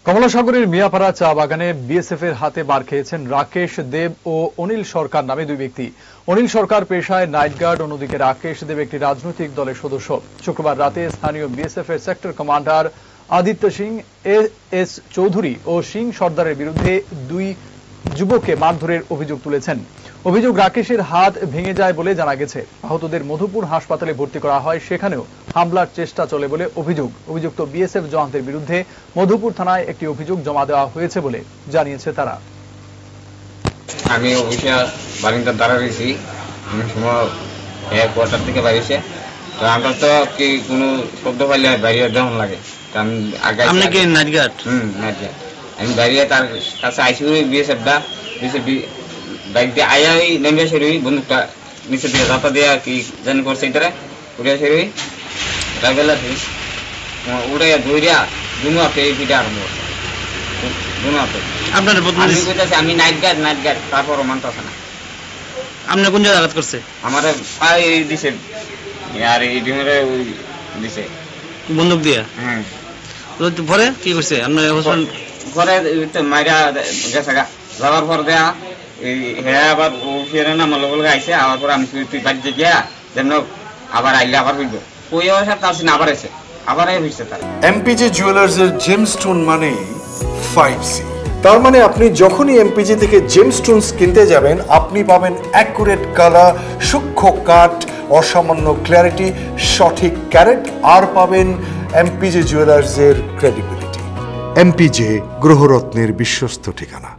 কমলাসাগরের মিয়াপাড়া চা বাগানে বিএসএফ এর হাতে মার খেয়েছেন রাকেশ দেব ও অনিল সরকার নামে দুই ব্যক্তি। অনিল সরকার পেশায় নাইট গার্ড, অন্যদিকে রাকেশ দেব একটি রাজনৈতিক দলের সদস্য। শুক্রবার রাতে স্থানীয় বিএসএফ এর sector commander Aditya Singh, S Chowdhury ও সিং সর্দারের বিরুদ্ধে দুই যুবককে মারধরের অভিযোগ তুলেছেন। অভিযোগ, রাকেশের হাত ভেঙে যায় বলে জানা গেছে। আহতদের মধুপুর হাসপাতালে ভর্তি করা হয়, সেখানেও হামলার চেষ্টা চলে বলে অভিযোগ। অভিযুক্ত বিএসএফ জওয়ানদের বিরুদ্ধে মধুপুর থানায় একটি অভিযোগ জমা দেওয়া হয়েছে বলে জানিয়েছে তারা। আমি অফিসে বারিন্দার দ্বারা রয়েছি, সময় এক কোয়ার্টার থেকে বাইরেছে, তো আমরা তো কি কোনো শব্দ পাইলে বাইরে যেমন লাগে। আমি নাইট গার্ড, আমি বাইরে তার কাছে আইসি বিএসএফটা বাইক দিয়ে আয়া নেমে আসে বন্দুকটা নিচে দিয়ে যাতা দিয়ে কি জানি করছে, এটারে উঠে আসে ড্রাইভার উঠে ধরিয়া দুনো হাতে এই ফিটে আরম্ভ করছে। আমি নাইট গার্ড তারপর মানতেছে না। আপনার কোন জায়গায় আঘাত করছে? আমার পায়ে দিছে আর এই ডিমের দিছে বন্দুক দিয়া। পরে কি করছে আপনার? ঘরে মাইরা গেছে গা, যাওয়ার পর দেয়া হ্যাঁ আবার ও ফেরে না আমার লোক আইসে, আবার পরে আমি তুই বাড়িতে গিয়া যেন আবার আইলে আবার হইব ওই অবস্থা তার সিনে আবার এসে আবার হইছে। তার এমপিজে জুয়েলার্সের জেমস্টোন মানে 5C। তার মানে আপনি যখনই এমপিজে থেকে জেমস্টোনস কিনতে যাবেন, আপনি পাবেন অ্যাকুরেট কালার, সূক্ষ্ম কাট, অসামান্য ক্ল্যারিটি, সঠিক ক্যারেট, আর পাবেন এমপিজে জুয়েলার্সের ক্রেডিবিলিটি। এমপিজে গ্রহরত্নের বিশ্বস্ত ঠিকানা।